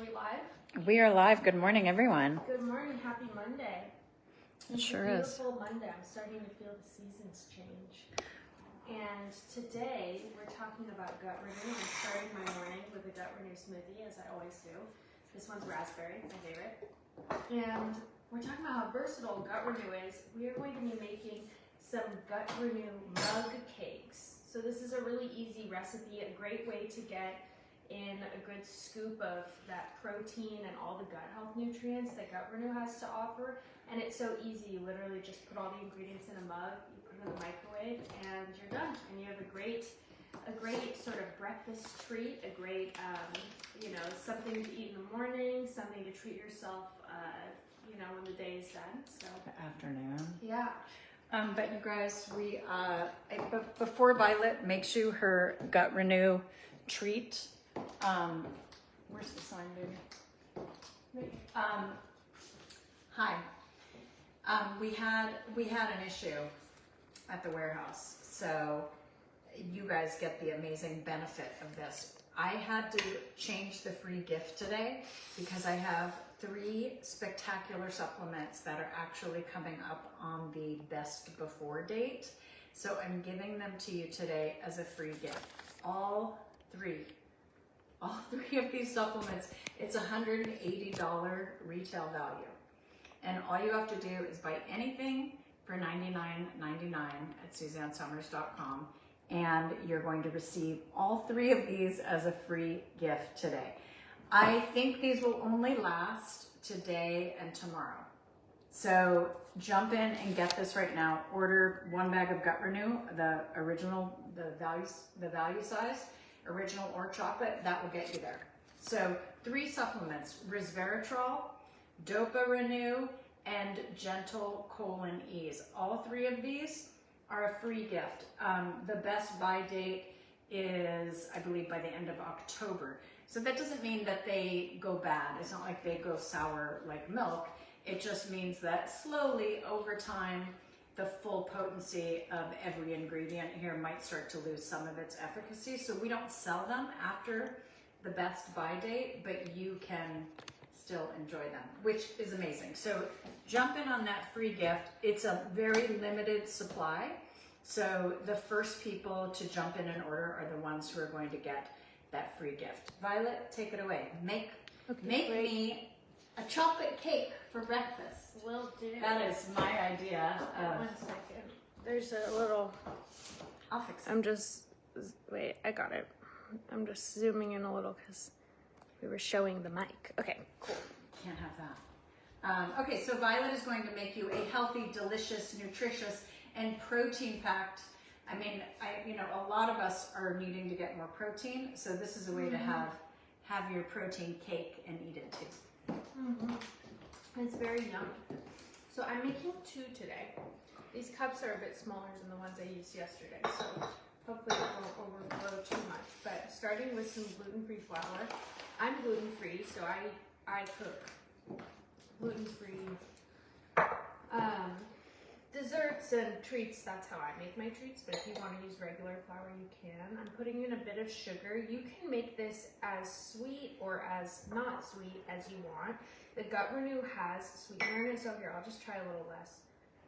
we live? We are live. Good morning, everyone. Good morning. Happy Monday. It sure is. Beautiful Monday. I'm starting to feel the seasons change. And today we're talking about gut renew. I'm starting my morning with a gut renew smoothie, as I always do. This one's raspberry, my favorite. And we're talking about how versatile gut renew is. We are going to be making some gut renew mug cakes. So this is a really easy recipe, a great way to get in a good scoop of that protein and all the gut health nutrients that gut renew has to offer. And it's so easy. You literally just put all the ingredients in a mug, you put it in the microwave, and you're done. And you have a great sort of breakfast treat, a great, something to eat in the morning, something to treat yourself, when the day is done. So Afternoon. yeah. But you guys, before Violet makes you her gut renew treat, where's the sign, baby? Hi. We had an issue at the warehouse, so you guys get the amazing benefit of this. I had to change the free gift today because I have 3 spectacular supplements that are actually coming up on the best before date. So I'm giving them to you today as a free gift. All three of these supplements, it's $180 retail value. And all you have to do is buy anything for $99.99 at SuzanneSummers.com, and you're going to receive all 3 of these as a free gift today. I think these will only last today and tomorrow. So jump in and get this right now. Order 1 bag of Gut Renew, the original, the value size, original or chocolate, that will get you there. So 3 supplements, resveratrol, Dopa Renew, and Gentle Colon Ease. All 3 of these are a free gift. The best buy date is, I believe, by the end of October. So that doesn't mean that they go bad. It's not like they go sour like milk. It just means that slowly over time, the full potency of every ingredient here might start to lose some of its efficacy. So we don't sell them after the best buy date, but you can still enjoy them, which is amazing. So jump in on that free gift. It's a very limited supply. So the first people to jump in and order are the ones who are going to get that free gift. Violet, take it away. Make me a chocolate cake for breakfast. Will do. That is my idea. 1 second. There's a little. I'll fix it. Wait, I got it. I'm just zooming in a little because we were showing the mic. Okay, cool. Can't have that. Okay, so Violet is going to make you a healthy, delicious, nutritious, and protein-packed. I mean, a lot of us are needing to get more protein, so this is a way to have your protein cake and eat it too. It's very yummy. So I'm making 2 today. These cups are a bit smaller than the ones I used yesterday, so hopefully it won't overflow too much. But starting with some gluten-free flour. I'm gluten-free, so I cook gluten-free desserts and treats. That's how I make my treats, but if you want to use regular flour, you can. I'm putting in a bit of sugar. You can make this as sweet or as not sweet as you want. The Gut Renew has sweetener in it, so here, I'll just try a little less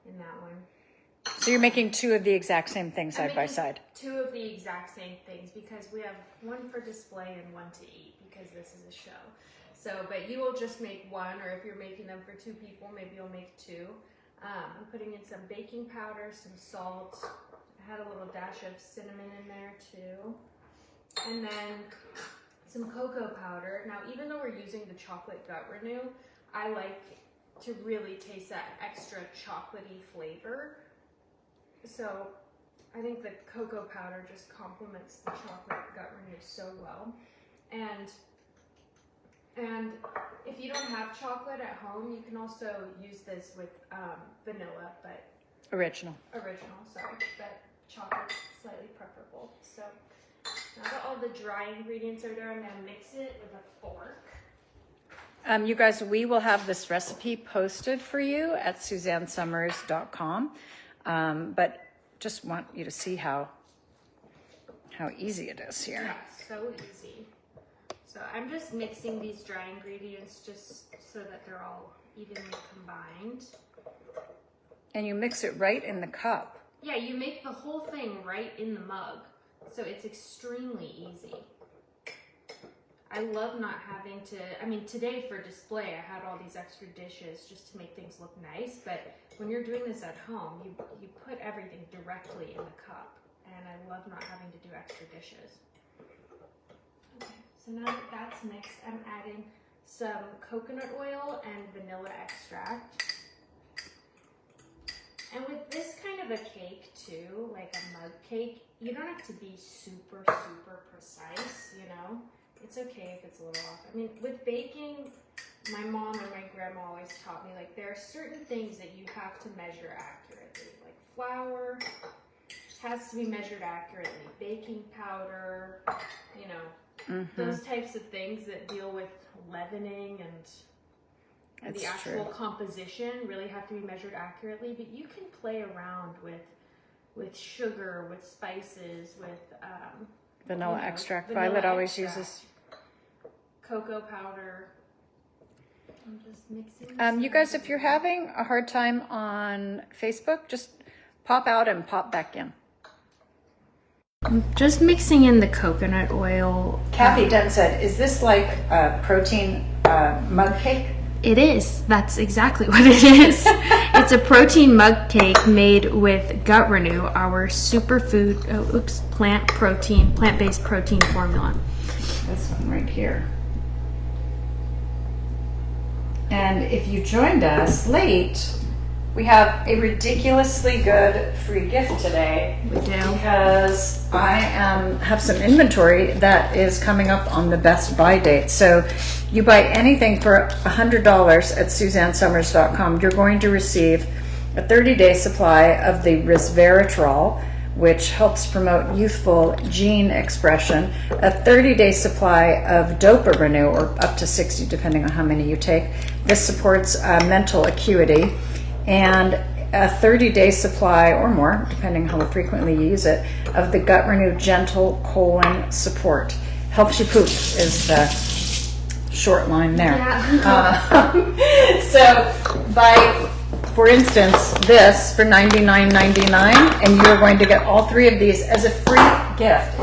in that one. So you're making 2 of the exact same thing side by side. 2 of the exact same things because we have 1 for display and 1 to eat because this is a show. So, but you will just make 1, or if you're making them for 2 people, maybe you'll make 2. I'm putting in some baking powder, some salt. I had a little dash of cinnamon in there too. And then some cocoa powder. Now, even though we're using the chocolate Gut Renew, I like to really taste that extra chocolatey flavor. So I think the cocoa powder just complements the chocolate Gut Renew so well. And if you don't have chocolate at home, you can also use this with vanilla, but Original, sorry, but chocolate's slightly preferable. So now that all the dry ingredients are there, I'm gonna mix it with a fork. You guys, we will have this recipe posted for you at SuzanneSummers.com, but just want you to see how easy it is here. Yeah, so easy. So I'm just mixing these dry ingredients just so that they're all evenly combined. And you mix it right in the cup. Yeah, you make the whole thing right in the mug. So it's extremely easy. I love not having to, I mean, today for display, I had all these extra dishes just to make things look nice, but when you're doing this at home, you put everything directly in the cup, and I love not having to do extra dishes. Okay, so now that that's mixed, I'm adding some coconut oil and vanilla extract. And with this kind of a cake too, like a mug cake, you don't have to be super, super precise, you know? It's okay if it's a little off. I mean, with baking, my mom and my grandma always taught me, like, there are certain things that you have to measure accurately. Like flour has to be measured accurately. Baking powder, you know, those types of things that deal with leavening and the actual composition really have to be measured accurately. But you can play around with sugar, with spices, with Vanilla extract. Violet always uses. Cocoa powder. I'm just mixing. You guys, if you're having a hard time on Facebook, just pop out and pop back in. I'm just mixing in the coconut oil. Kathy Dunn said, is this like a protein mug cake? It is. That's exactly what it is. It's a protein mug cake made with Gut Renew, our superfood, plant-based protein formula. This one right here. And if you joined us late, we have a ridiculously good free gift today. We do. Because I have some inventory that is coming up on the best buy date. So you buy anything for $100 at SuzanneSummers.com, you're going to receive a 30-day supply of the resveratrol, which helps promote youthful gene expression, a 30-day supply of Dopa Renew, or up to 60 depending on how many you take. This supports mental acuity, and a 30-day supply or more, depending how frequently you use it, of the Gut Renew Gentle Colon Support. Helps you poop is the short line there. Yeah. So buy, for instance, this for $99.99, and you're going to get all three of these as a free gift.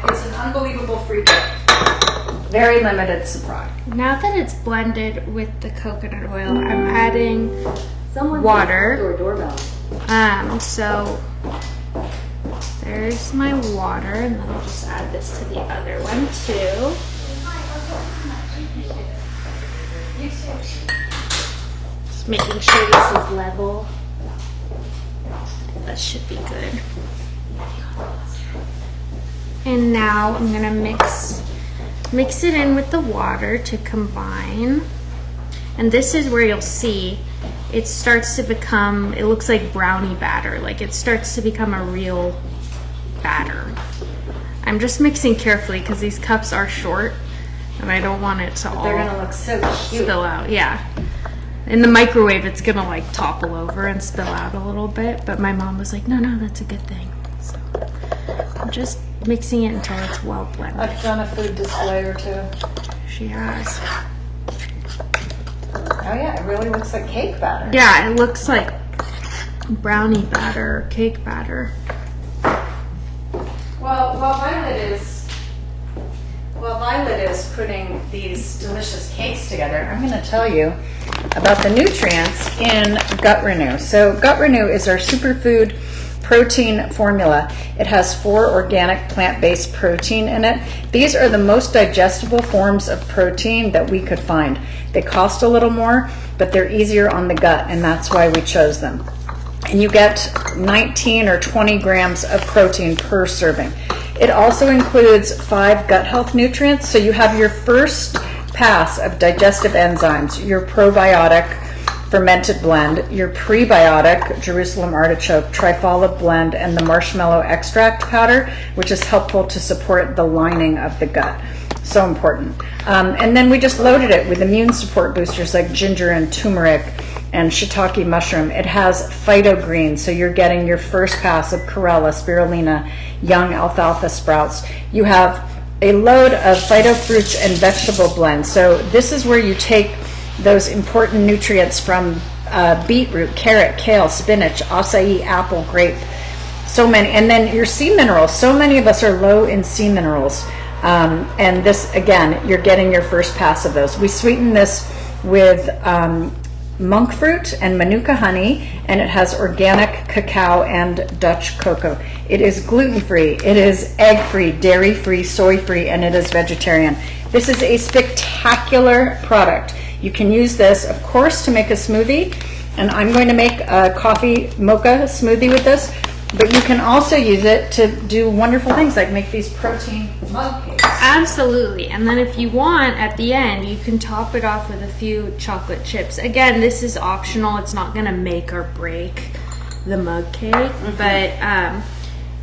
It's an unbelievable free gift. Very limited supply. Now that it's blended with the coconut oil, I'm adding water. So there's my water, and then I'll just add this to the other one too. Just making sure this is level. That should be good. And now I'm gonna mix it in with the water to combine. And this is where you'll see it starts to become, it looks like brownie batter, like it starts to become a real batter. I'm just mixing carefully because these cups are short and I don't want it to all They're gonna look so cute. spill out. Yeah. In the microwave, it's gonna like topple over and spill out a little bit, but my mom was like, no, that's a good thing. So I'm just mixing it until it's well blended. I've done a food display or two. She has. Oh yeah, it really looks like cake batter. Yeah, it looks like brownie batter, cake batter. Well, while Violet is putting these delicious cakes together, I'm going to tell you about the nutrients in Gut Renew. So Gut Renew is our superfood protein formula. It has 4 organic plant-based protein in it. These are the most digestible forms of protein that we could find. They cost a little more, but they're easier on the gut, and that's why we chose them. And you get 19 or 20 grams of protein per serving. It also includes 5 gut health nutrients, so you have your first pass of digestive enzymes, your probiotic fermented blend, your prebiotic Jerusalem artichoke trifoliate blend, and the marshmallow extract powder, which is helpful to support the lining of the gut. So important. And then we just loaded it with immune support boosters like ginger and turmeric and shiitake mushroom. It has phytogreen, so you're getting your first pass of chlorella, spirulina, young alfalfa sprouts. You have a load of phyto fruits and vegetable blends. So this is where you take those important nutrients from beetroot, carrot, kale, spinach, acai, apple, grape, so many. And then your sea minerals. So many of us are low in sea minerals. And this, again, you're getting your first pass of those. We sweeten this with monk fruit and manuka honey, and it has organic cacao and Dutch cocoa. It is gluten-free, it is egg-free, dairy-free, soy-free, and it is vegetarian. This is a spectacular product. You can use this, of course, to make a smoothie, and I'm going to make a coffee mocha smoothie with this, but you can also use it to do wonderful things like make these protein mug cakes. Absolutely. And then if you want, at the end, you can top it off with a few chocolate chips. Again, this is optional. It's not going to make or break the mug cake, but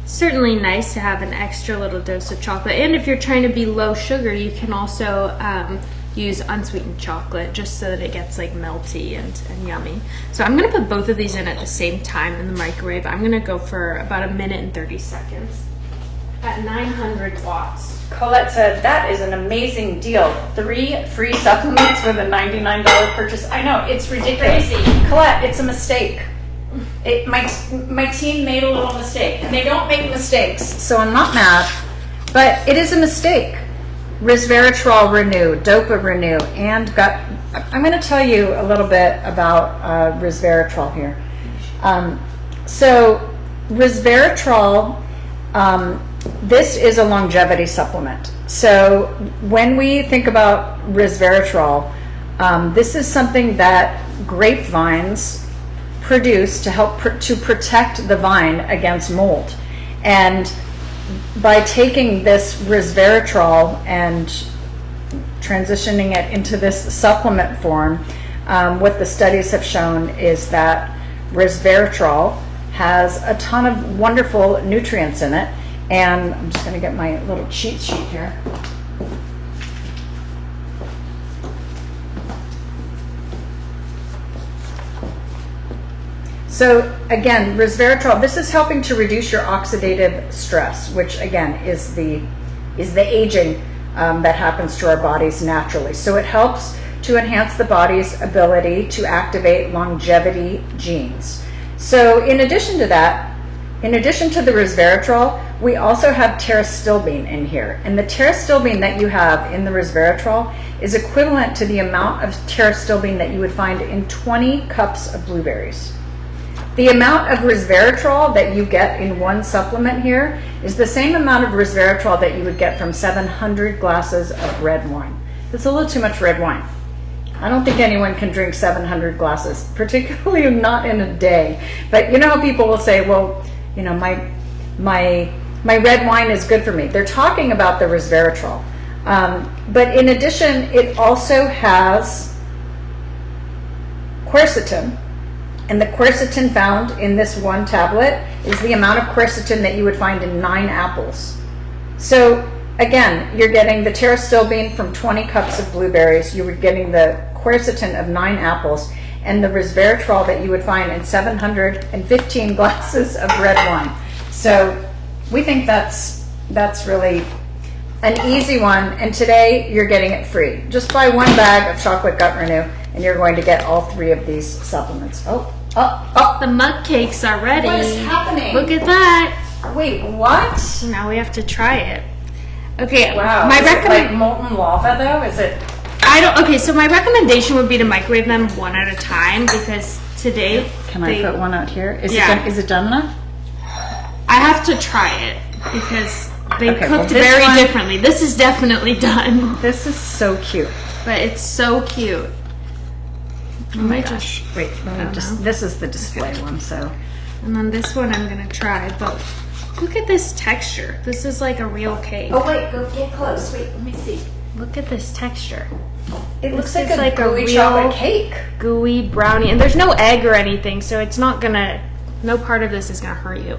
certainly nice to have an extra little dose of chocolate. And if you're trying to be low sugar, you can also use unsweetened chocolate just so that it gets like melty and yummy. So I'm going to put both of these in at the same time in the microwave. I'm going to go for about 1 minute and 30 seconds at 900 watts. Colette said, that is an amazing deal. 3 free supplements with a $99 purchase. I know, it's ridiculous. Crazy. Colette, it's a mistake. My team made a little mistake. And they don't make mistakes, so I'm not mad. But it is a mistake. Resveratrol Renew, Dopa Renew, and I'm going to tell you a little bit about resveratrol here. So resveratrol, this is a longevity supplement. So when we think about resveratrol, this is something that grapevines produce to help to protect the vine against mold. And by taking this resveratrol and transitioning it into this supplement form, what the studies have shown is that resveratrol has a ton of wonderful nutrients in it. And I'm just going to get my little cheat sheet here. So again, resveratrol, this is helping to reduce your oxidative stress, which again is the aging that happens to our bodies naturally. So it helps to enhance the body's ability to activate longevity genes. So in addition to that, in addition to the resveratrol, we also have pterostilbene in here. And the pterostilbene that you have in the resveratrol is equivalent to the amount of pterostilbene that you would find in 20 cups of blueberries. The amount of resveratrol that you get in one supplement here is the same amount of resveratrol that you would get from 700 glasses of red wine. That's a little too much red wine. I don't think anyone can drink 700 glasses, particularly not in a day. But you know how people will say, well, you know, my red wine is good for me. They're talking about the resveratrol. But in addition, it also has quercetin. And the quercetin found in this one tablet is the amount of quercetin that you would find in 9 apples. So again, you're getting the pterostilbene from 20 cups of blueberries. You were getting the quercetin of 9 apples and the resveratrol that you would find in 715 glasses of red wine. So we think that's really an easy one. And today you're getting it free. Just buy 1 bag of chocolate gut renew and you're going to get all 3 of these supplements. Oh. The mug cakes are ready. What is happening? Look at that. Wait, what? Now we have to try it. Okay. Wow. My Is it like molten lava though? Is it? Okay, so my recommendation would be to microwave them one at a time because today. Can I put one out here? Is it done enough? I have to try it because they cooked this very one- differently. This is definitely done, This is so cute. but it's so cute. Oh my gosh. Wait, this is the display one, so. And then this one I'm gonna try, but look at this texture. This is like a real cake. Oh wait, go get close. Wait, let me see. Look at this texture. It looks This like is a like a gooey real- chocolate cake. Gooey brownie, and there's no egg or anything, so it's not gonna. No part of this is gonna hurt you.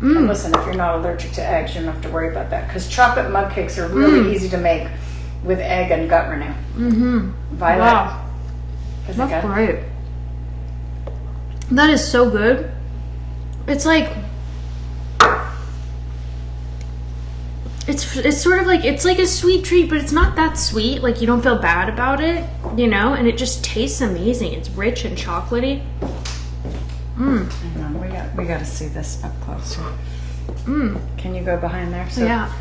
And listen, if you're not allergic to eggs, you don't have to worry about that because chocolate mug cakes are really easy to make with egg and gut renew. Violet. Wow, Is it that's good? great. That is so good. It's like it's sort of like, it's like a sweet treat, but it's not that sweet. Like, you don't feel bad about it, you know, and it just tastes amazing. It's rich and chocolatey. Hang on, we got to see this up close here. Can you go behind there? So, Yeah.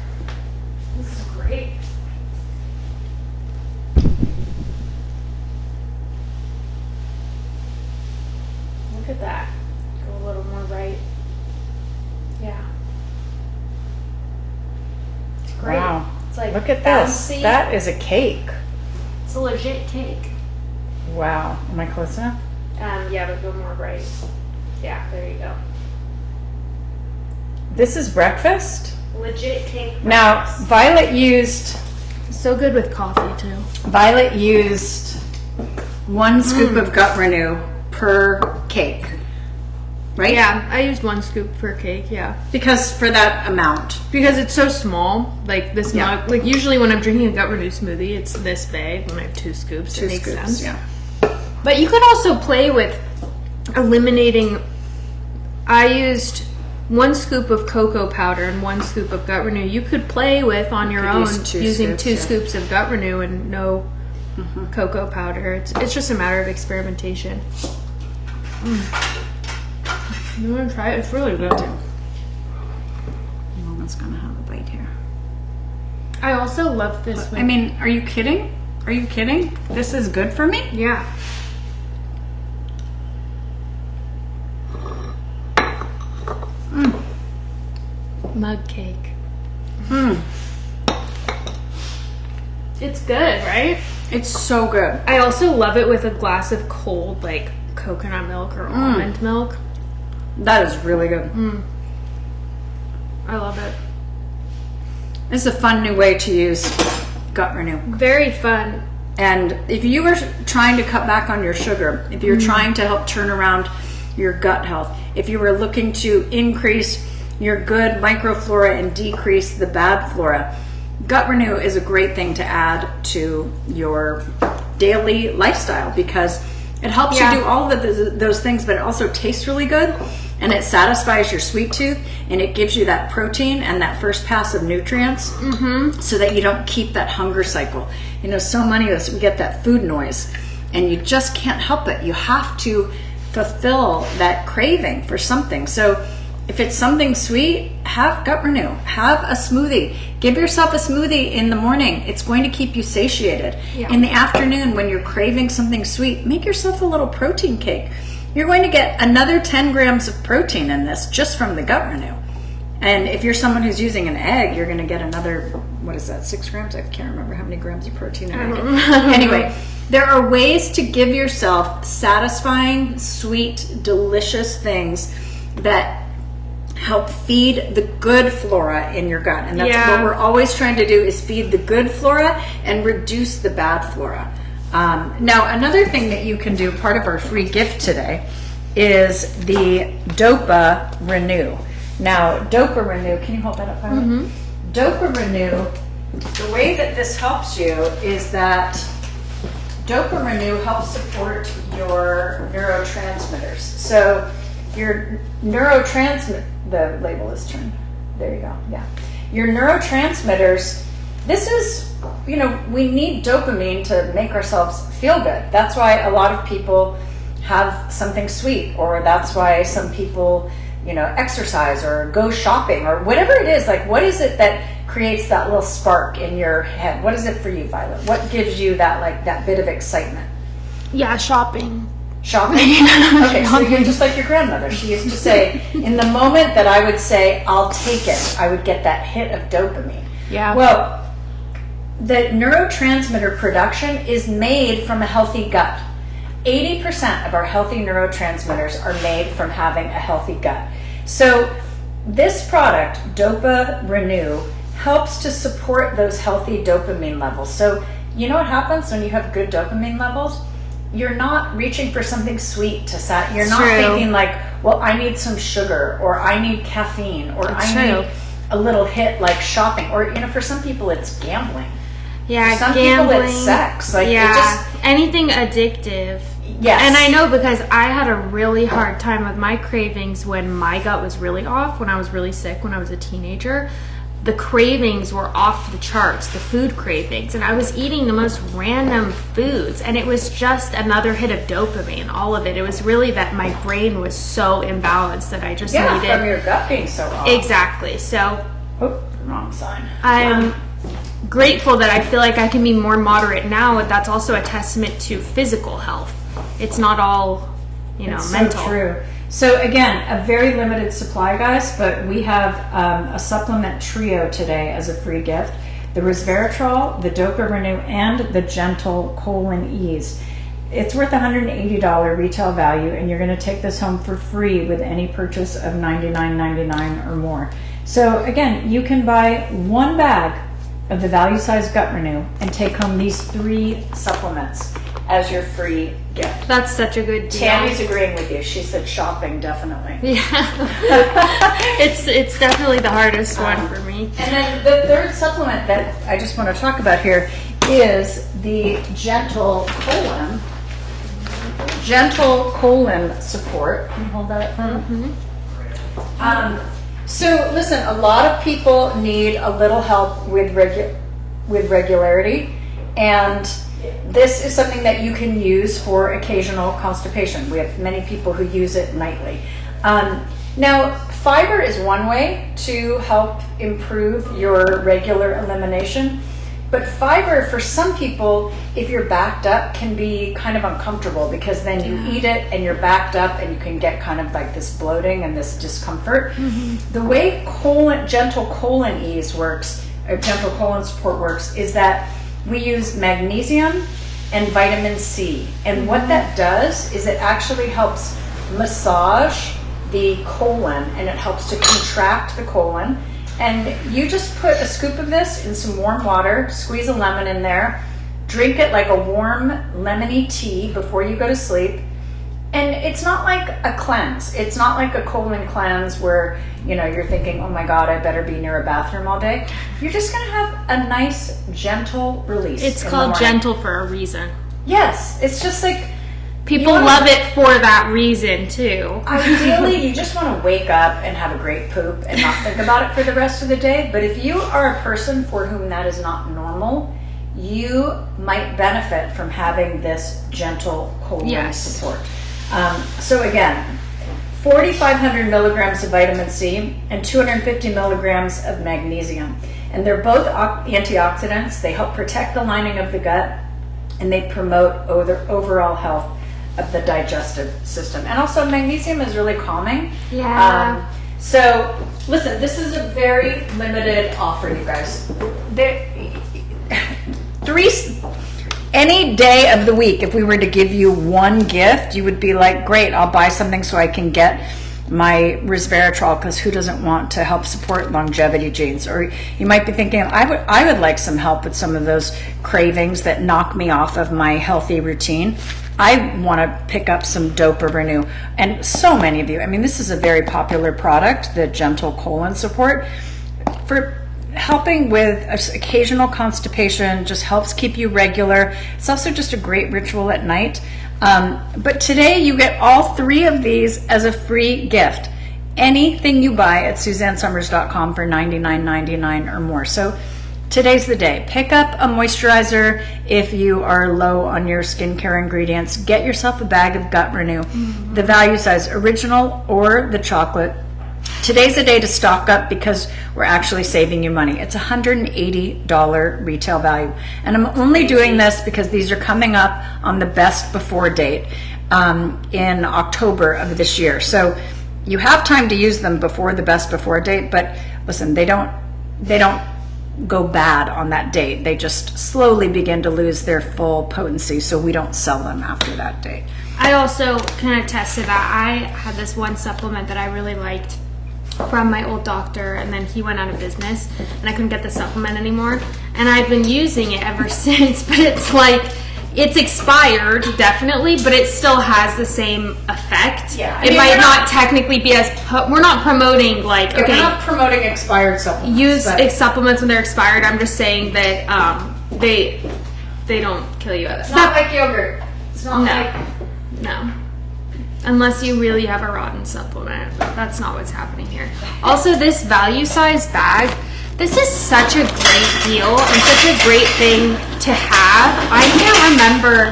This is great. Look at that. Go a little more right. Yeah. It's great. Wow. It's like Look at this. bouncy. That is a cake. It's a legit cake. Wow. Am I close enough? Yeah, but go more right. Yeah, there you go. This is breakfast. Legit cake. Now, Violet used So good with coffee too. 1 scoop of gut renew per cake, right? Yeah, I used 1 scoop per cake. Yeah, Because for that amount. because it's so small. Like this Yeah. mug. Like usually when I'm drinking a gut renew smoothie, it's this big. When I have 2 scoops, it makes sense. Yeah. But you could also play with eliminating. I used 1 scoop of cocoa powder and 1 scoop of gut renew. You could play with on your Could own use 2 using scoops, 2 yeah. scoops of gut renew and no cocoa powder. It's just a matter of experimentation. You want to try it? It's really good. Mama's gonna have a bite here. I also love this one. I mean, are you kidding? Are you kidding? This is good for me? yeah. Mug cake. It's good, right? It's so good. I also love it with a glass of cold, like coconut milk or almond milk. That is really good. I love it. It's a fun new way to use gut renew. Very fun. And if you were trying to cut back on your sugar, if you're trying to help turn around your gut health, if you were looking to increase your good microflora and decrease the bad flora, gut renew is a great thing to add to your daily lifestyle because it helps you do all of those things, but it also tastes really good and it satisfies your sweet tooth and it gives you that protein and that first pass of nutrients so that you don't keep that hunger cycle. You know, so many of us, we get that food noise and you just can't help it. You have to fulfill that craving for something. So if it's something sweet, have gut renew, have a smoothie. Give yourself a smoothie in the morning. It's going to keep you satiated. Yeah. In the afternoon, when you're craving something sweet, make yourself a little protein cake. You're going to get another 10 grams of protein in this just from the gut renew. And if you're someone who's using an egg, you're going to get another, what is that, 6 grams? I can't remember how many grams of protein an egg is. Anyway, there are ways to give yourself satisfying, sweet, delicious things that help feed the good flora in your gut. And that's what we're always trying to do is feed the good flora and reduce the bad flora. Now, another thing that you can do, part of our free gift today, is the Dopa Renew. Now, Dopa Renew, can you hold that up, Violet? Dopa Renew, the way that this helps you is that Dopa Renew helps support your neurotransmitters. So your neurotransmitter, the label is turned. There you go. Yeah. Your neurotransmitters, this is, you know, we need dopamine to make ourselves feel good. That's why a lot of people have something sweet, or that's why some people, you know, exercise or go shopping or whatever it is. Like, what is it that creates that little spark in your head? What is it for you, Violet? What gives you that, like, that bit of excitement? Yeah, shopping. Shopping? Okay, so you're just like your grandmother. She used to say, in the moment that I would say, I'll take it, I would get that hit of dopamine. Yeah. Well, the neurotransmitter production is made from a healthy gut. 80% of our healthy neurotransmitters are made from having a healthy gut. So this product, Dopa Renew, helps to support those healthy dopamine levels. So you know what happens when you have good dopamine levels? You're not reaching for something sweet to you're not thinking like, well, I need some sugar, or I need caffeine, or need a little hit like shopping, or, you know, for some people it's gambling. Yeah, for some gambling. people it's sex. Like, yeah, it just, anything addictive. yes. And I know because I had a really hard time with my cravings when my gut was really off, when I was really sick, when I was a teenager. the cravings were off the charts, the food cravings, and I was eating the most random foods, and it was just another hit of dopamine, all of it. It was really that my brain was so imbalanced that I just needed... from your gut being so off. Exactly. So Wrong sign. I'm grateful that I feel like I can be more moderate now, and that's also a testament to physical health. It's not all, It's mental. So true. So again, a very limited supply, guys, but we have a supplement trio today as a free gift. The resveratrol, the Dopa Renew, and the Gentle Colon Ease. It's worth $180 retail value, and you're going to take this home for free with any purchase of $99.99 or more. So again, you can buy one bag of the Value Size Gut Renew and take home these 3 supplements as your free gift. That's such a good deal. Tammy's agreeing with you. She said shopping, definitely. Yeah. it's definitely the hardest one for me. And then the third supplement that I just want to talk about here is the Gentle Colon Support. Can you hold that up for me? So listen, a lot of people need a little help with regularity, and this is something that you can use for occasional constipation. We have many people who use it nightly. Now, fiber is one way to help improve your regular elimination, but fiber for some people, if you're backed up, can be kind of uncomfortable because then you eat it and you're backed up and you can get kind of like this bloating and this discomfort. The way Gentle Colon Ease works, or Gentle Colon Support works, is that we use magnesium and vitamin C. And what that does is it actually helps massage the colon, and it helps to contract the colon. And you just put a scoop of this in some warm water, squeeze a lemon in there, drink it like a warm lemony tea before you go to sleep. And it's not like a cleanse. It's not like a colon cleanse where, you're thinking, oh my God, I better be near a bathroom all day. You're just gonna have a nice, gentle release. It's called gentle for a reason. Yes, it's just like, people love it for that reason too. Ideally, you just want to wake up and have a great poop and not think about it for the rest of the day. But if you are a person for whom that is not normal, you might benefit from having this Gentle Colon Support. So again, 4,500 milligrams of vitamin C and 250 milligrams of magnesium. And they're both antioxidants. They help protect the lining of the gut, and they promote overall health of the digestive system. And also magnesium is really calming. Yeah. So listen, this is a very limited offer, you guys. Any day of the week, if we were to give you one gift, you would be like, great, I'll buy something so I can get my resveratrol, because who doesn't want to help support longevity genes? Or you might be thinking, I would like some help with some of those cravings that knock me off of my healthy routine. I want to pick up some Dopa Renew. And so many of you, this is a very popular product, the Gentle Colon Support, for helping with occasional constipation, just helps keep you regular. It's also just a great ritual at night. But today you get all 3 of these as a free gift. Anything you buy at SuzanneSummers.com for $99.99 or more. So today's the day. Pick up a moisturizer if you are low on your skincare ingredients. Get yourself a bag of Gut Renew, the Value Size Original or the chocolate. Today's the day to stock up because we're actually saving you money. It's $180 retail value. And I'm only doing this because these are coming up on the best before date in October of this year. So you have time to use them before the best before date, but listen, they don't go bad on that date. They just slowly begin to lose their full potency, so we don't sell them after that date. I also can attest to that. I had this one supplement that I really liked from my old doctor, and then he went out of business and I couldn't get the supplement anymore, and I've been using it ever since. But it's like, it's expired definitely, but it still has the same effect. Yeah, it might not technically be as we're not promoting like, okay, we're not promoting expired supplements. Use supplements when they're expired. I'm just saying that they don't kill you. It's not like yogurt. It's not like no. Unless you really have a rotten supplement. That's not what's happening here. Also, this value size bag, This is such a great deal and such a great thing to have. I can't remember.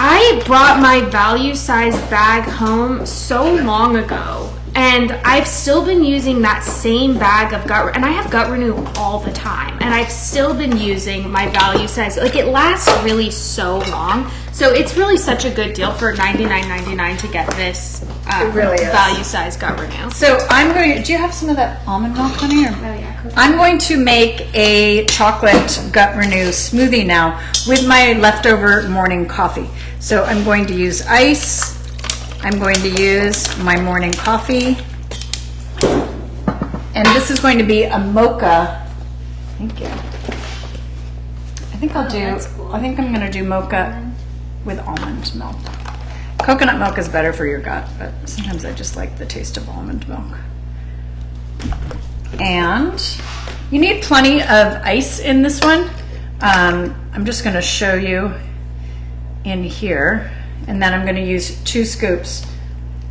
I brought my value size bag home so long ago, and I've still been using that same bag of and I have Gut Renew all the time, and I've still been using my value size. Like, it lasts really so long. So it's really such a good deal for $99.99 to get this It really is. value size Gut Renew. So I'm going. Do you have some of that almond milk, honey? Or? Oh yeah. I'm going to make a chocolate Gut Renew smoothie now with my leftover morning coffee. So I'm going to use ice. I'm going to use my morning coffee. And this is going to be a mocha. Thank you. I think I'll do, that's cool. I think I'm going to do mocha with almond milk. Coconut milk is better for your gut, but sometimes I just like the taste of almond milk. And you need plenty of ice in this one. I'm just going to show you in here, and then I'm going to use 2 scoops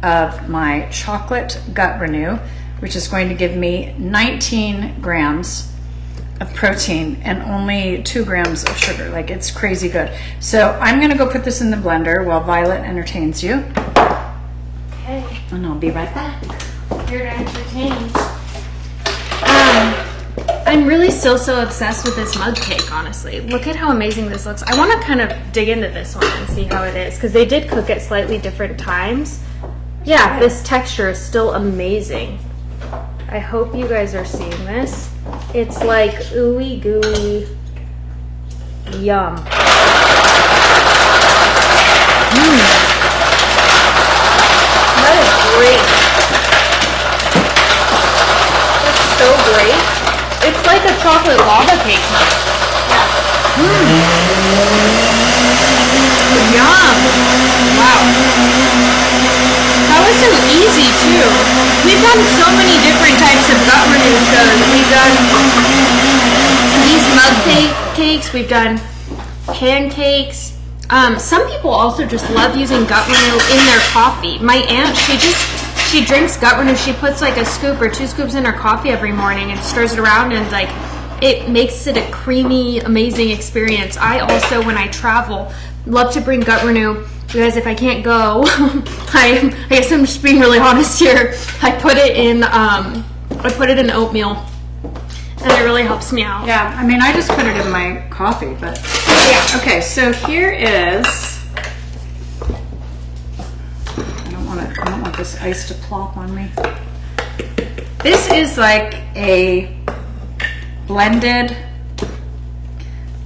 of my chocolate Gut Renew, which is going to give me 19 grams of protein and only 2 grams of sugar. Like, it's crazy good. So I'm going to go put this in the blender while Violet entertains you, Okay. and I'll be right back. Here to entertain. I'm really still so obsessed with this mug cake, honestly. Look at how amazing this looks. I want to kind of dig into this one and see how it is, because they did cook at slightly different times. Yeah, this texture is still amazing. I hope you guys are seeing this. It's like ooey gooey yum. That is great. That's so great. It's like a chocolate lava cake. Yum. Wow. That was so easy too. We've done so many different types of Gut Renew shows. We've done these mug cakes. We've done pancakes. Some people also just love using Gut Renew in their coffee. My aunt, she drinks Gut Renew. She puts like a scoop or 2 scoops in her coffee every morning and stirs it around, and like it makes it a creamy, amazing experience. I also, when I travel, love to bring Gut Renew. Because if I can't go, I guess I'm just being really honest here. I put it in oatmeal, and it really helps me out. Yeah, I mean, I just put it in my coffee, but yeah. Okay, so here is. I don't want this ice to plop on me. This is like a blended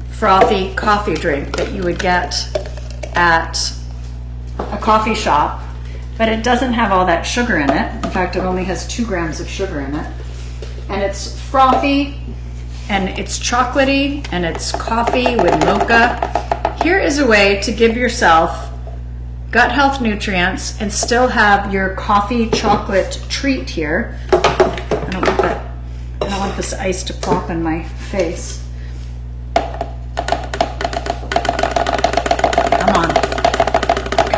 frothy coffee drink that you would get at a coffee shop, but it doesn't have all that sugar in it. In fact, it only has 2 grams of sugar in it. And it's frothy, and it's chocolatey, and it's coffee with mocha. Here is a way to give yourself gut health nutrients and still have your coffee chocolate treat here. I don't want this ice to pop in my face.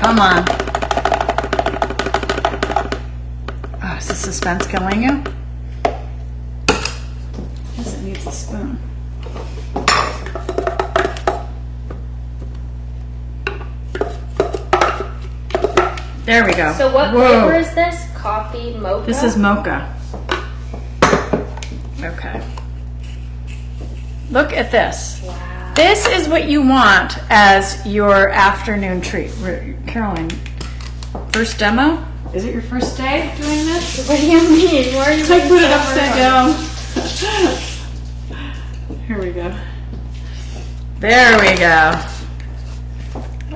Come on. Oh, is the suspense killing you? Yes, it needs a spoon. There we go. So what Whoa. flavor is this? Coffee mocha? This is mocha. Okay. Look at this. Wow. This is what you want as your afternoon treat. Caroline, first demo? Is it your first day doing this? What do you mean? Why are you I put it upside down. Here we go. There we go.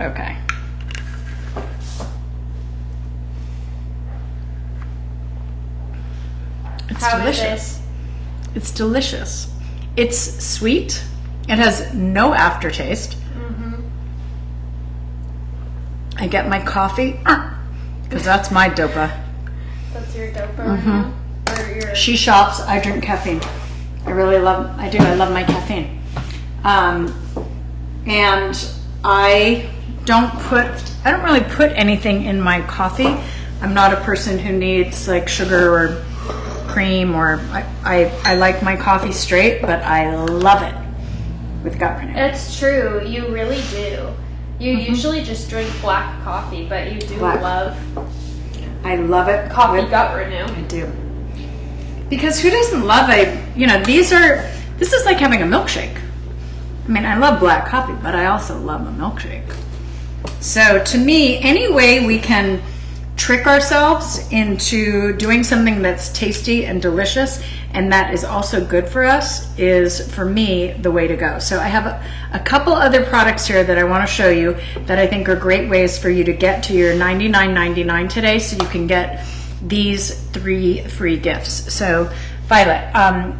Okay. It's How is delicious. this? It's delicious. It's sweet. It has no aftertaste. I get my coffee because that's my dopa. That's your dopa? Or your... She shops. I drink caffeine. I love my caffeine. And I don't really put anything in my coffee. I'm not a person who needs like sugar or cream, or I like my coffee straight, but I love it with gut renew. It's true. You really do. You usually just drink black coffee, but you do Black. love I love it. coffee with- gut renew. I do. Because who doesn't love this is like having a milkshake. I mean, I love black coffee, but I also love a milkshake. So to me, any way we can trick ourselves into doing something that's tasty and delicious and that is also good for us is, for me, the way to go. So I have a couple other products here that I want to show you that I think are great ways for you to get to your $99.99 today, so you can get these 3 free gifts. So Violet,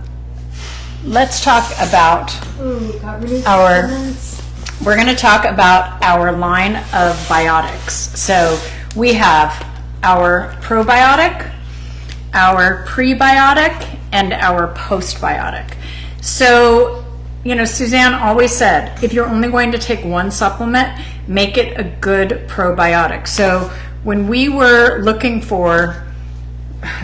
let's talk about Gut renew Our- supplements. we're going to talk about our line of biotics. So we have our probiotic, our prebiotic, and our postbiotic. So, Suzanne always said, if you're only going to take one supplement, make it a good probiotic. So when we were looking for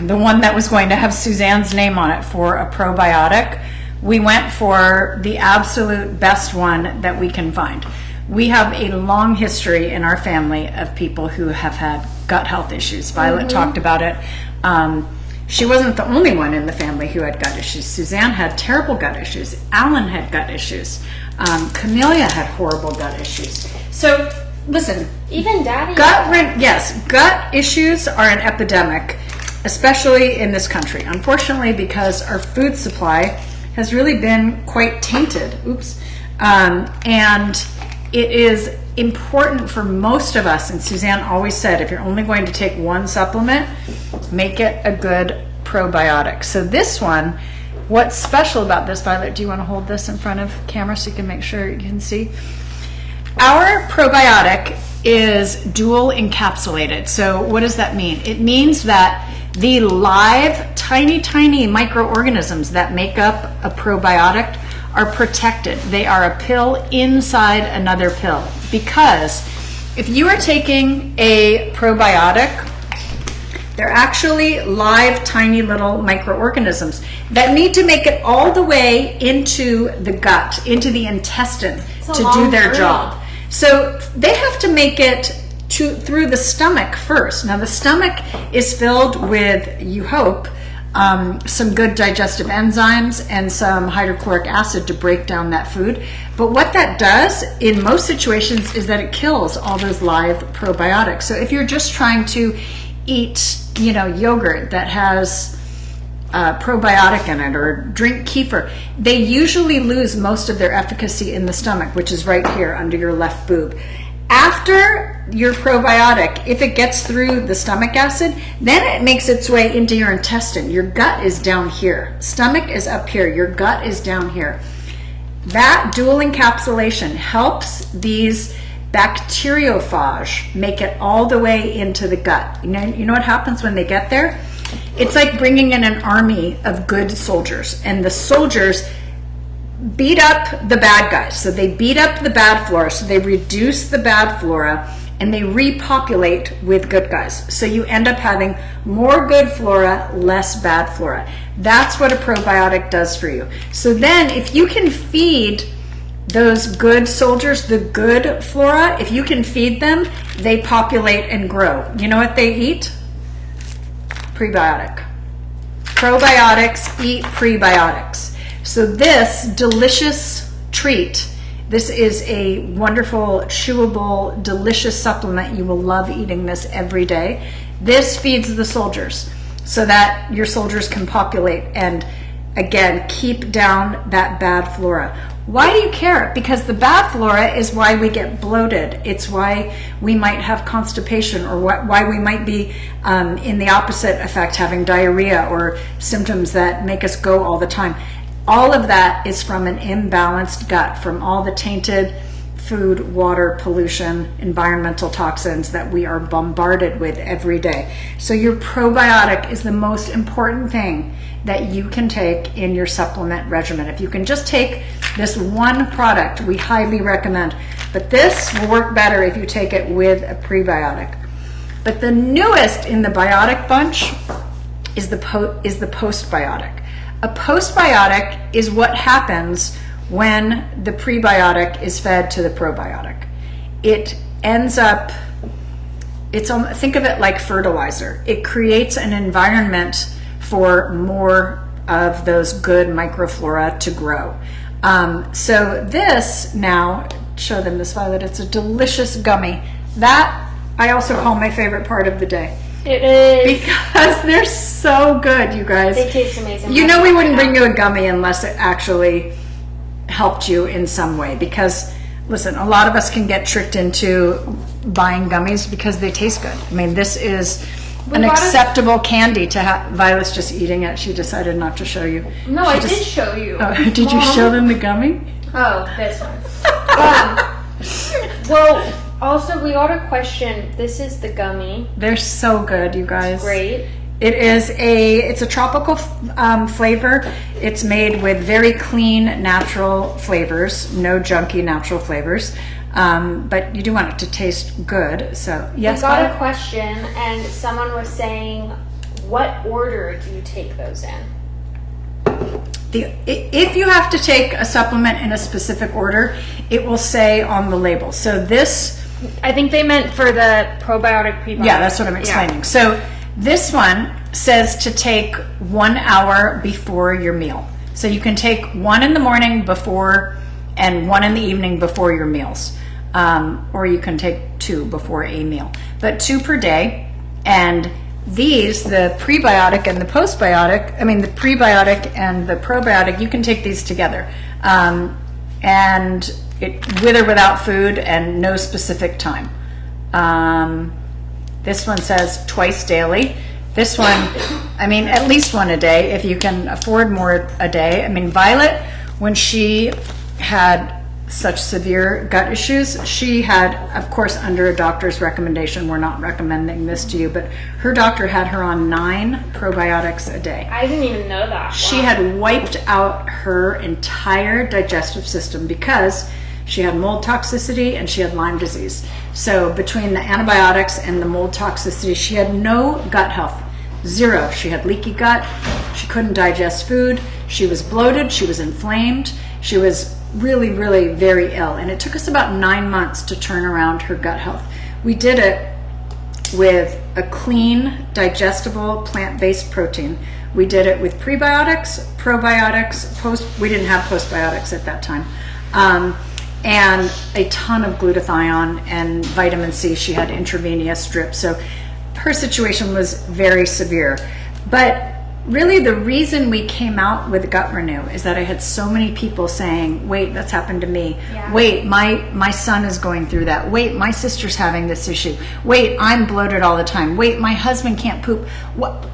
the one that was going to have Suzanne's name on it for a probiotic, we went for the absolute best one that we can find. We have a long history in our family of people who have had gut health issues. Violet talked about it. She wasn't the only one in the family who had gut issues. Suzanne had terrible gut issues. Alan had gut issues. Camellia had horrible gut issues. So listen, Even Daddy. gut issues are an epidemic, especially in this country. Unfortunately, because our food supply has really been quite tainted. And it is important for most of us, and Suzanne always said, if you're only going to take one supplement, make it a good probiotic. So this one, what's special about this, Violet, do you want to hold this in front of camera so you can make sure you can see? Our probiotic is dual encapsulated. So what does that mean? It means that the live, tiny microorganisms that make up a probiotic are protected. They are a pill inside another pill. Because if you are taking a probiotic, they're actually live, tiny little microorganisms that need to make it all the way into the gut, into the intestine It's a to do long their journey. job. So they have to make it through the stomach first. Now the stomach is filled with, you hope, some good digestive enzymes and some hydrochloric acid to break down that food. But what that does in most situations is that it kills all those live probiotics. So if you're just trying to eat, yogurt that has probiotic in it, or drink kefir, they usually lose most of their efficacy in the stomach, which is right here under your left boob. After your probiotic, if it gets through the stomach acid, then it makes its way into your intestine. Your gut is down here. Stomach is up here. Your gut is down here. That dual encapsulation helps these bacteriophage make it all the way into the gut. You know what happens when they get there? It's like bringing in an army of good soldiers, and the soldiers beat up the bad guys. So they beat up the bad flora, so they reduce the bad flora, and they repopulate with good guys. So you end up having more good flora, less bad flora. That's what a probiotic does for you. So then if you can feed those good soldiers, the good flora, if you can feed them, they populate and grow. You know what they eat? Prebiotic. Probiotics eat prebiotics. So this delicious treat, this is a wonderful, chewable, delicious supplement. You will love eating this every day. This feeds the soldiers so that your soldiers can populate and, again, keep down that bad flora. Why do you care? Because the bad flora is why we get bloated. It's why we might have constipation, or why we might be in the opposite effect, having diarrhea or symptoms that make us go all the time. All of that is from an imbalanced gut, from all the tainted food, water, pollution, environmental toxins that we are bombarded with every day. So your probiotic is the most important thing that you can take in your supplement regimen. If you can just take this one product, we highly recommend. But this will work better if you take it with a prebiotic. But the newest in the biotic bunch is the postbiotic. A postbiotic is what happens when the prebiotic is fed to the probiotic. It ends up, think of it like fertilizer. It creates an environment for more of those good microflora to grow. So this, now, show them this, Violet, it's a delicious gummy. That I also call my favorite part of the day. It is. Because they're so good, you guys. They taste amazing. You know we wouldn't bring you a gummy unless it actually helped you in some way. Because, listen, a lot of us can get tricked into buying gummies because they taste good. I mean, this is an acceptable candy to have. Violet's just eating it. She decided not to show you. No, I did show you. Oh, did you show them the gummy? Oh, this one. Well, also we got a question. This is the gummy. They're so good, you guys. Great. It's a tropical flavor. It's made with very clean, natural flavors, no junky natural flavors. But you do want it to taste good. So yes, we got a question, and someone was saying, what order do you take those in? If you have to take a supplement in a specific order, it will say on the label. So this, I think they meant for the probiotic, prebiotic. Yeah, that's what I'm explaining. Yeah. So this one says to take 1 hour before your meal. So you can take 1 in the morning before and 1 in the evening before your meals. Or you can take 2 before a meal, but 2 per day. And these, the prebiotic and the postbiotic, the prebiotic and the probiotic, you can take these together. And with or without food and no specific time. This one says twice daily. This one, at least 1 a day if you can afford more a day. Violet, when she had such severe gut issues, she had, of course, under a doctor's recommendation, we're not recommending this to you, but her doctor had her on 9 probiotics a day. I didn't even know that. Wow. She had wiped out her entire digestive system because she had mold toxicity and she had Lyme disease. So between the antibiotics and the mold toxicity, she had no gut health. 0. She had leaky gut. She couldn't digest food. She was bloated. She was inflamed. She was really, really very ill. And it took us about 9 months to turn around her gut health. We did it with a clean, digestible, plant-based protein. We did it with prebiotics, probiotics, we didn't have postbiotics at that time. And a ton of glutathione and vitamin C. She had intravenous drips. So her situation was very severe. But really the reason we came out with Gut Renew is that I had so many people saying, wait, that's happened to me. Yeah. Wait, my son is going through that. Wait, my sister's having this issue. Wait, I'm bloated all the time. Wait, my husband can't poop. What?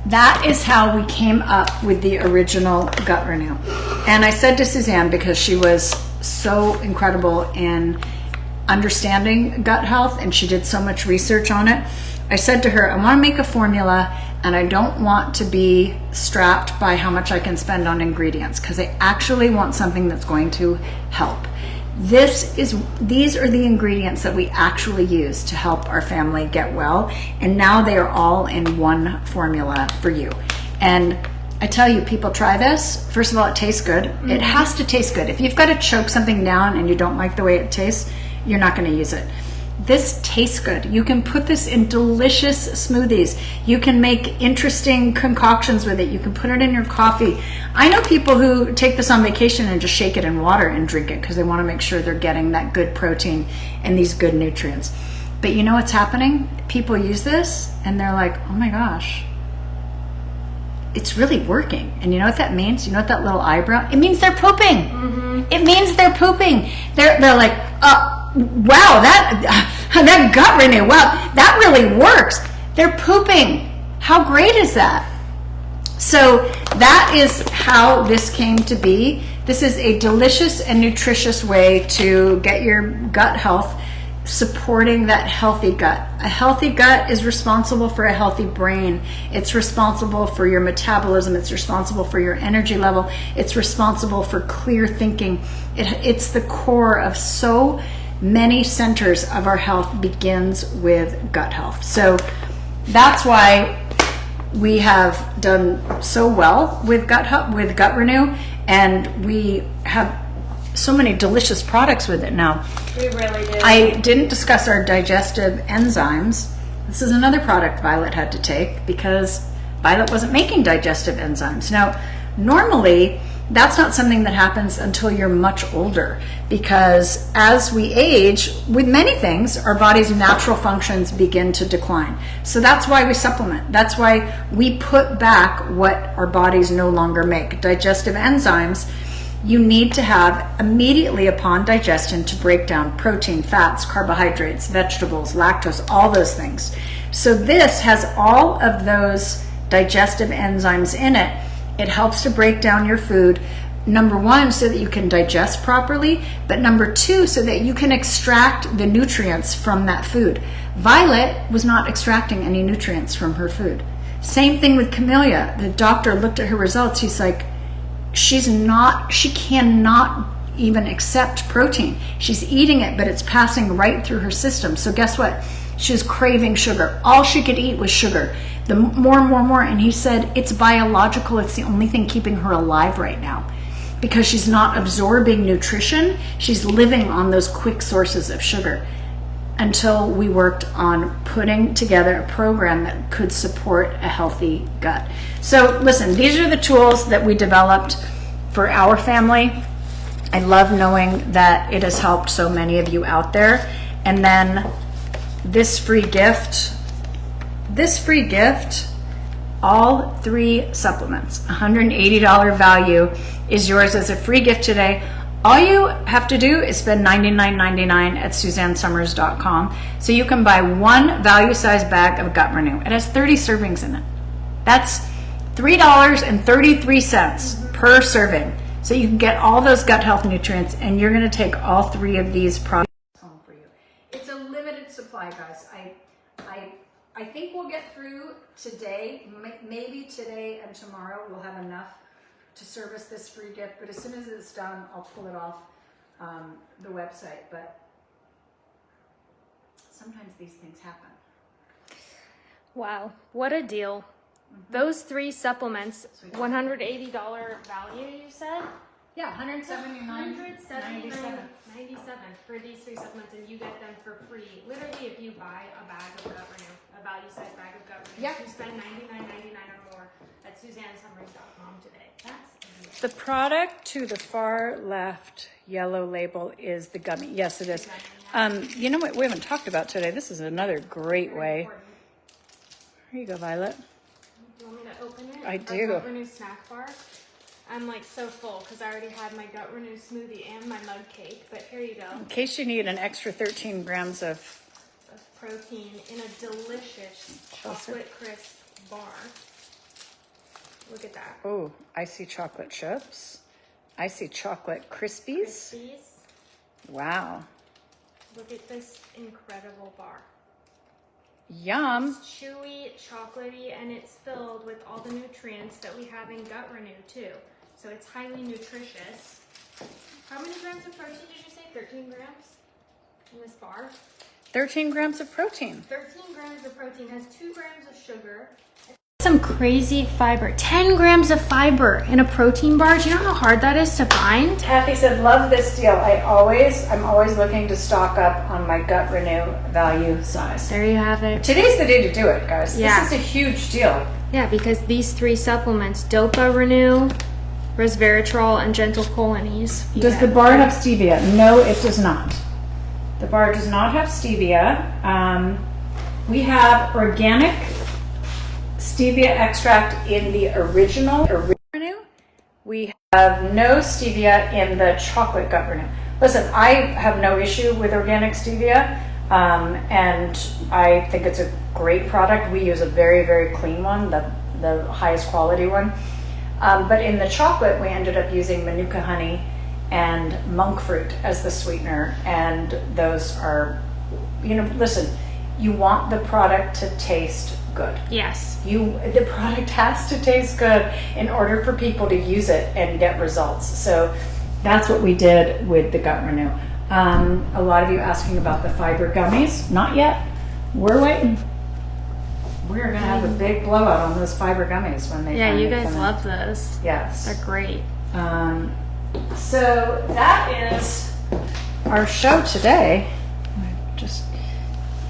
That is how we came up with the original Gut Renew. And I said to Suzanne, because she was so incredible in understanding gut health and she did so much research on it, I said to her, I want to make a formula and I don't want to be strapped by how much I can spend on ingredients because I actually want something that's going to help. These are the ingredients that we actually use to help our family get well, and now they are all in one formula for you. And I tell you, people, try this. First of all, it tastes good. Mm-hmm. It has to taste good. If you've got to choke something down and you don't like the way it tastes, you're not going to use it. This tastes good. You can put this in delicious smoothies. You can make interesting concoctions with it. You can put it in your coffee. I know people who take this on vacation and just shake it in water and drink it because they want to make sure they're getting that good protein and these good nutrients. But you know what's happening? People use this and they're like, oh my gosh, it's really working. And you know what that means? You know what that little eyebrow? It means they're pooping. Mm-hmm. It means they're pooping. They're like, wow, that Gut Renew, wow, that really works. They're pooping. How great is that? So that is how this came to be. This is a delicious and nutritious way to get your gut health, supporting that healthy gut. A healthy gut is responsible for a healthy brain. It's responsible for your metabolism. It's responsible for your energy level. It's responsible for clear thinking. It's the core of so many centers of our health begins with gut health. So that's why we have done so well with Gut Renew, and we have so many delicious products with it now. We really do. I didn't discuss our digestive enzymes. This is another product Violet had to take because Violet wasn't making digestive enzymes. Now, normally, that's not something that happens until you're much older, because as we age, with many things, our body's natural functions begin to decline. So that's why we supplement. That's why we put back what our bodies no longer make. Digestive enzymes you need to have immediately upon digestion to break down protein, fats, carbohydrates, vegetables, lactose, all those things. So this has all of those digestive enzymes in it. It helps to break down your food, number one, so that you can digest properly, but number two, so that you can extract the nutrients from that food. Violet was not extracting any nutrients from her food. Same thing with Camellia. The doctor looked at her results. He's like, she cannot even accept protein. She's eating it, but it's passing right through her system. So guess what? She was craving sugar. All she could eat was sugar. The more. And he said, it's biological. It's the only thing keeping her alive right now, because she's not absorbing nutrition. She's living on those quick sources of sugar, until we worked on putting together a program that could support a healthy gut. So listen, these are the tools that we developed for our family. I love knowing that it has helped so many of you out there. And then this free gift, all 3 supplements, $180 value, is yours as a free gift today. All you have to do is spend $99.99 at SuzanneSummers.com so you can buy 1 value-sized bag of Gut Renew. It has 30 servings in it. That's $3.33 per serving. So you can get all those gut health nutrients, and you're going to take all 3 of these products home for you. It's a limited supply, guys. I think we'll get through today. Maybe today and tomorrow we'll have enough to service this free gift, but as soon as it's done, I'll pull it off the website. But sometimes these things happen. Wow, what a deal. Those 3 supplements, $180 value, you said? Yeah, $179.97 for these 3 supplements, and you get them for free. Literally, if you buy a bag of Gut Renew, a value-sized bag of Gut Renew, you spend $99.99 or more at SuzanneSummers.com today. That's amazing. The product to the far left yellow label is the gummy. Yes, it is. You know what we haven't talked about today? This is another great way. Here you go, Violet. Do you want me to open it? I do. Gut Renew snack bar. I'm like so full because I already had my Gut Renew smoothie and my mug cake, but here you go. In case you need an extra 13 grams of protein in a delicious chocolate crisp bar. Look at that. Oh, I see chocolate chips. I see chocolate Krispies. Wow. Look at this incredible bar. Yum. It's chewy, chocolatey, and it's filled with all the nutrients that we have in Gut Renew too. So it's highly nutritious. How many grams of protein did you say? 13 grams in this bar? 13 grams of protein. 13 grams of protein has 2 grams of sugar. Some crazy fiber. 10 grams of fiber in a protein bar. Do you know how hard that is to find? Kathy said, love this deal. I'm always looking to stock up on my Gut Renew value size. There you have it. Today's the day to do it, guys. Yeah. This is a huge deal. Yeah, because these 3 supplements, Dopa Renew, Resveratrol, and Gentle Cholinese. Does the bar have stevia? No, it does not. The bar does not have stevia. We have organic stevia extract in the original Renew. We have no stevia in the chocolate Gut Renew. Listen, I have no issue with organic stevia, and I think it's a great product. We use a very, very clean one, the highest quality one. But in the chocolate, we ended up using Manuka honey and monk fruit as the sweetener, and those are, listen, you want the product to taste good. Yes. The product has to taste good in order for people to use it and get results. So that's what we did with the Gut Renew. A lot of you asking about the fiber gummies. Not yet. We're waiting. we're gonna have a big blowout on those fiber gummies when they Yeah, finally you guys come in. love those. Yes. They're great. So that is our show today. Just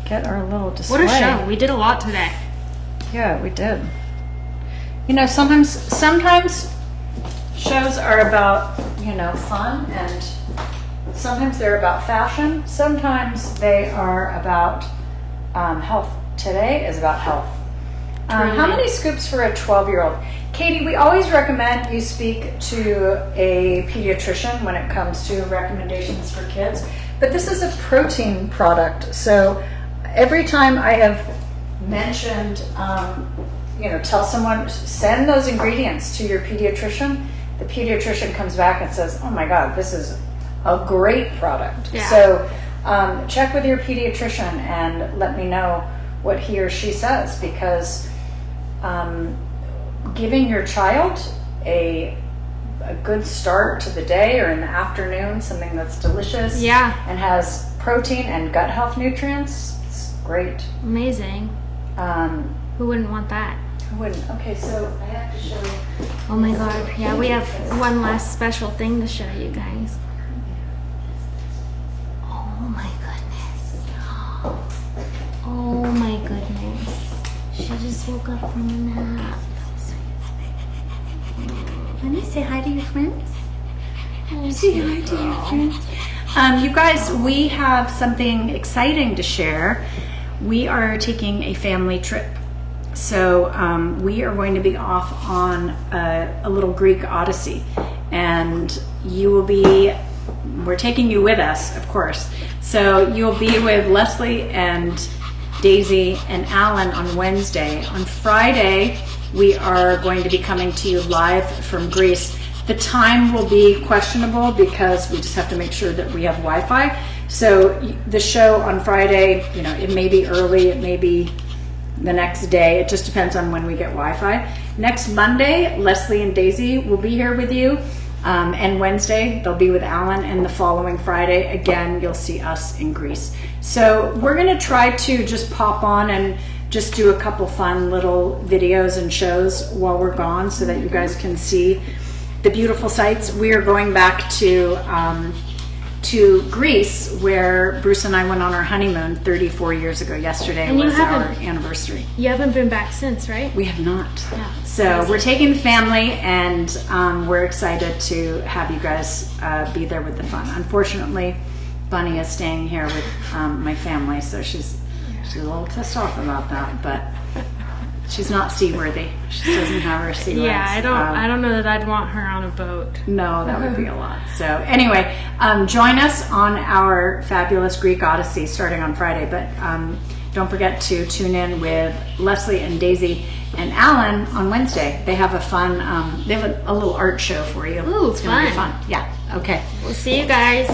get our little display. What a show. We did a lot today. Yeah, we did. You know, sometimes shows are about, you know, fun, and sometimes they're about fashion. Sometimes they are about health. Today is about health. How many scoops for a 12-year-old? Katie, we always recommend you speak to a pediatrician when it comes to recommendations for kids, but this is a protein product. So every time I have mentioned, you know, tell someone, send those ingredients to your pediatrician, the pediatrician comes back and says, oh my God, this is a great product. Yeah. So check with your pediatrician and let me know what he or she says, because giving your child a good start to the day or in the afternoon, something that's delicious Yeah. and has protein and gut health nutrients, it's great. Amazing. Who wouldn't want that? Who wouldn't? Okay, so I have to show you. Oh my God. Yeah, we have one last special thing to show you guys. Oh my goodness. Oh my goodness. She just woke up from a nap. Let me say hi to your friends. Say hi to your friends. You guys, we have something exciting to share. We are taking a family trip. So we are going to be off on a little Greek odyssey, and we're taking you with us, of course. So you'll be with Leslie and Daisy and Alan on Wednesday. On Friday, we are going to be coming to you live from Greece. The time will be questionable because we just have to make sure that we have Wi-Fi. So the show on Friday, you know, it may be early, it may be the next day. It just depends on when we get Wi-Fi. Next Monday, Leslie and Daisy will be here with you. And Wednesday, they'll be with Alan. And the following Friday, again, you'll see us in Greece. So we're going to try to just pop on and just do a couple fun little videos and shows while we're gone so that you guys can see the beautiful sights. We are going back to Greece, where Bruce and I went on our honeymoon 34 years ago. Yesterday And you was our haven't- anniversary. You haven't been back since, right? We have not. Yeah. So we're taking the family, and we're excited to have you guys be there with the fun. Unfortunately, Bunny is staying here with my family, so she's a little pissed off about that, but she's not seaworthy. She doesn't have her sea legs. Yeah, I don't know that I'd want her on a boat. No, that would be a lot. So anyway, join us on our fabulous Greek Odyssey starting on Friday. But don't forget to tune in with Leslie and Daisy and Alan on Wednesday. They have a fun, they have a little art show for you. Ooh, it's gonna be fun. fun. Yeah, okay. We'll see you guys.